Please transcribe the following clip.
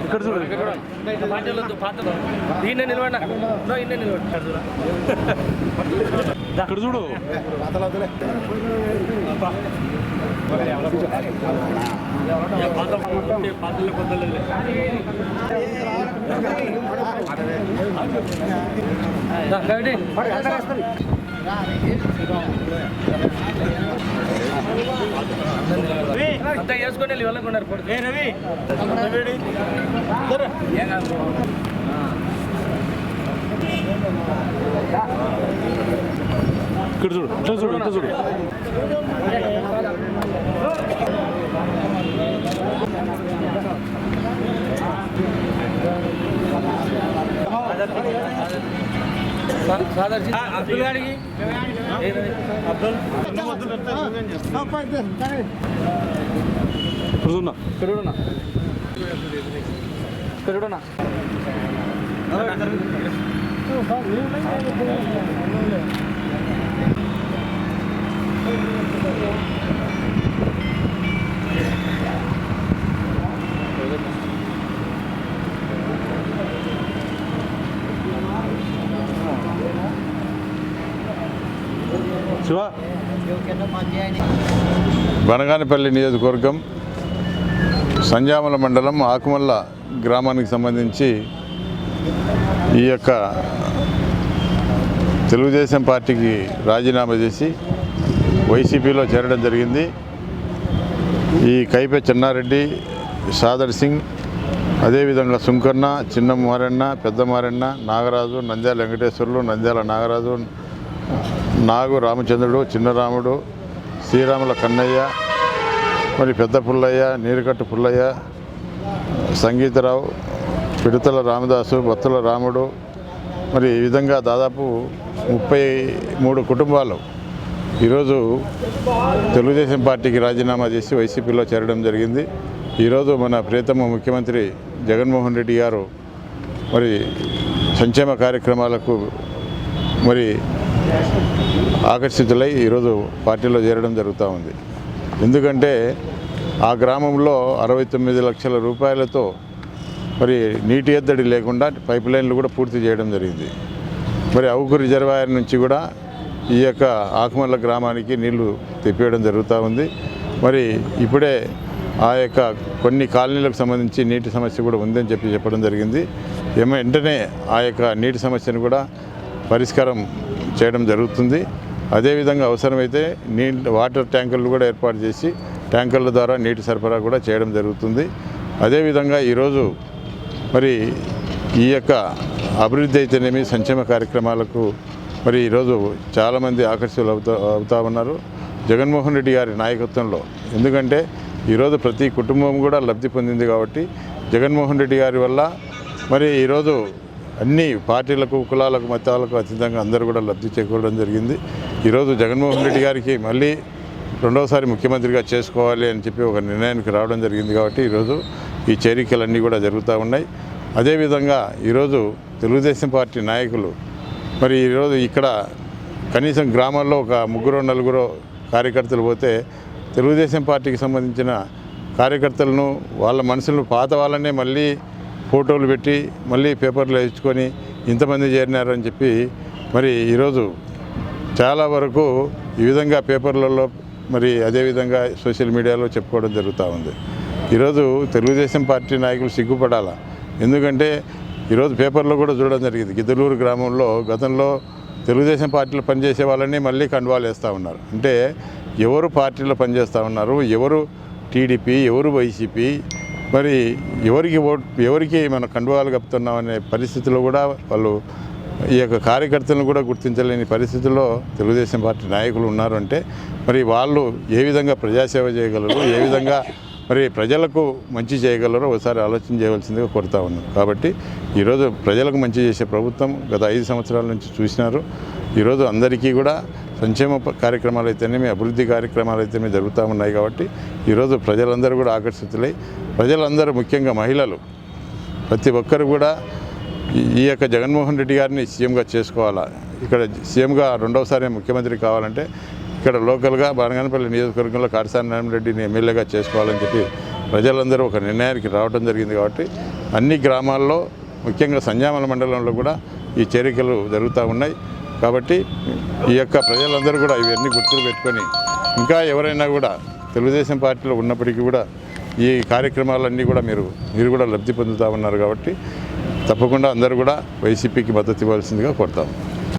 ఇక్కడ చూడు ఇక్కడ చూడు అంతా వేసుకొని వెళ్ళి వెళ్ళకున్నారు రవి ఇక్కడ చూడు ఇట్లా చూడు ఇట్లా చూడు అబ్దుల్ గారికి అబ్దుల్ పెరుగునా పెరుగునా పెరుగునా శివ బనగానపల్లి నియోజకవర్గం సంజామల మండలం ఆకుమల్ల గ్రామానికి సంబంధించి ఈ యొక్క తెలుగుదేశం పార్టీకి రాజీనామా చేసి వైసీపీలో చేరడం జరిగింది. ఈ కైపే చెన్నారెడ్డి, సాదర్ సింగ్, అదేవిధంగా సుంకన్న, చిన్న మారెన్న, పెద్ద మారెన్న, నాగరాజు, నంద్యాల వెంకటేశ్వర్లు, నంద్యాల నాగరాజు, నాగు రామచంద్రుడు, చిన్నరాముడు, శ్రీరాముల కన్నయ్య, మరి పెద్ద పుల్లయ్య, నీరుకట్టు పుల్లయ్య, సంగీతరావు, పిడతల రామదాసు, బత్తుల రాముడు, మరి ఈ విధంగా దాదాపు 33 కుటుంబాలు ఈరోజు తెలుగుదేశం పార్టీకి రాజీనామా చేసి వైసీపీలో చేరడం జరిగింది. ఈరోజు మన ప్రియతమ ముఖ్యమంత్రి జగన్మోహన్ రెడ్డి గారు మరి సంక్షేమ కార్యక్రమాలకు మరి ఆకర్షితులై ఈరోజు పార్టీలో చేరడం జరుగుతూ ఉంది. ఎందుకంటే ఆ గ్రామంలో 69 లక్షల రూపాయలతో మరి నీటి ఎద్దడి లేకుండా పైప్ లైన్లు కూడా పూర్తి చేయడం జరిగింది. మరి అవుకు రిజర్వాయర్ నుంచి కూడా ఈ యొక్క ఆకుమల్ల గ్రామానికి నీళ్లు తెప్పియడం జరుగుతూ ఉంది. మరి ఇప్పుడే ఆ యొక్క కొన్ని కాలనీలకు సంబంధించి నీటి సమస్య కూడా ఉందని చెప్పడం జరిగింది. వెంటనే ఆ యొక్క నీటి సమస్యను కూడా పరిష్కారం చేయడం జరుగుతుంది. అదేవిధంగా అవసరమైతే వాటర్ ట్యాంకర్లు కూడా ఏర్పాటు చేసి ట్యాంకర్ల ద్వారా నీటి సరఫరా కూడా చేయడం జరుగుతుంది. అదేవిధంగా ఈరోజు మరి ఈ యొక్క అభివృద్ధి అయితేనేమి సంక్షేమ కార్యక్రమాలకు మరి ఈరోజు చాలామంది ఆకర్షితులు అవుతా ఉన్నారు జగన్మోహన్ రెడ్డి గారి నాయకత్వంలో. ఎందుకంటే ఈరోజు ప్రతి కుటుంబం కూడా లబ్ధి పొందింది కాబట్టి జగన్మోహన్ రెడ్డి గారి వల్ల మరి ఈరోజు అన్ని పార్టీలకు, కులాలకు, మతాలకు అతీతంగా అందరూ కూడా లబ్ధి చేకూరడం జరిగింది. ఈరోజు జగన్మోహన్ రెడ్డి గారికి మళ్ళీ రెండవసారి ముఖ్యమంత్రిగా చేసుకోవాలి అని చెప్పి ఒక నిర్ణయానికి రావడం జరిగింది. కాబట్టి ఈరోజు ఈ చేరికలన్నీ కూడా జరుగుతూ ఉన్నాయి. అదేవిధంగా ఈరోజు తెలుగుదేశం పార్టీ నాయకులు మరి ఈరోజు ఇక్కడ కనీసం గ్రామాల్లో ఒక 3-4 కార్యకర్తలు పోతే తెలుగుదేశం పార్టీకి సంబంధించిన కార్యకర్తలను వాళ్ళ మనుషులను పాత వాళ్ళనే మళ్ళీ ఫోటోలు పెట్టి మళ్ళీ పేపర్లు వేయించుకొని ఇంతమంది చేరినారని చెప్పి మరి ఈరోజు చాలా వరకు ఈ విధంగా పేపర్లలో మరి అదేవిధంగా సోషల్ మీడియాలో చెప్పుకోవడం జరుగుతూ ఉంది. ఈరోజు తెలుగుదేశం పార్టీ నాయకులు సిగ్గుపడాలా. ఎందుకంటే ఈరోజు పేపర్లో కూడా చూడడం జరిగింది. గిద్దలూరు గ్రామంలో గతంలో తెలుగుదేశం పార్టీలో పనిచేసే వాళ్ళని మళ్ళీ కండువాలు వేస్తూ ఉన్నారు. అంటే ఎవరు పార్టీలో పనిచేస్తూ ఉన్నారు, ఎవరు టీడీపీ, ఎవరు వైసీపీ, మరి ఎవరికి మనం కండువాలు కప్పుతున్నామనే పరిస్థితిలో కూడా వాళ్ళు ఈ యొక్క కార్యకర్తలను కూడా గుర్తించలేని పరిస్థితుల్లో తెలుగుదేశం పార్టీ నాయకులు ఉన్నారు. అంటే మరి వాళ్ళు ఏ విధంగా ప్రజాసేవ చేయగలరు, ఏ విధంగా మరి ప్రజలకు మంచి చేయగలరో ఒకసారి ఆలోచన చేయవలసిందిగా కోరుతా ఉన్నాం. కాబట్టి ఈరోజు ప్రజలకు మంచి చేసే ప్రభుత్వం గత 5 సంవత్సరాల నుంచి చూసినారు. ఈరోజు అందరికీ కూడా సంక్షేమ కార్యక్రమాలు అయితేనేమి, అభివృద్ధి కార్యక్రమాలు అయితేనే జరుగుతూ ఉన్నాయి. కాబట్టి ఈరోజు ప్రజలందరూ కూడా ఆకర్షితులై, ప్రజలందరూ ముఖ్యంగా మహిళలు ప్రతి ఒక్కరు కూడా ఈ యొక్క జగన్మోహన్ రెడ్డి గారిని సీఎంగా చేసుకోవాలా, ఇక్కడ సీఎంగా రెండవసారి ముఖ్యమంత్రి కావాలంటే ఇక్కడ లోకల్గా బనగానపల్లి నియోజకవర్గంలో కాటసాని నారాయణ రెడ్డిని ఎమ్మెల్యేగా చేసుకోవాలని చెప్పి ప్రజలందరూ ఒక నిర్ణయానికి రావడం జరిగింది. కాబట్టి అన్ని గ్రామాల్లో ముఖ్యంగా సంజామల మండలంలో కూడా ఈ చేరికలు జరుగుతూ ఉన్నాయి. కాబట్టి ఈ యొక్క ప్రజలందరూ కూడా ఇవన్నీ గుర్తులు పెట్టుకొని ఇంకా ఎవరైనా కూడా తెలుగుదేశం పార్టీలో ఉన్నప్పటికీ కూడా ఈ కార్యక్రమాలన్నీ కూడా మీరు కూడా లబ్ధి పొందుతూ ఉన్నారు. కాబట్టి తప్పకుండా అందరూ కూడా వైసీపీకి మద్దతు ఇవ్వాల్సిందిగా కోరుతాము.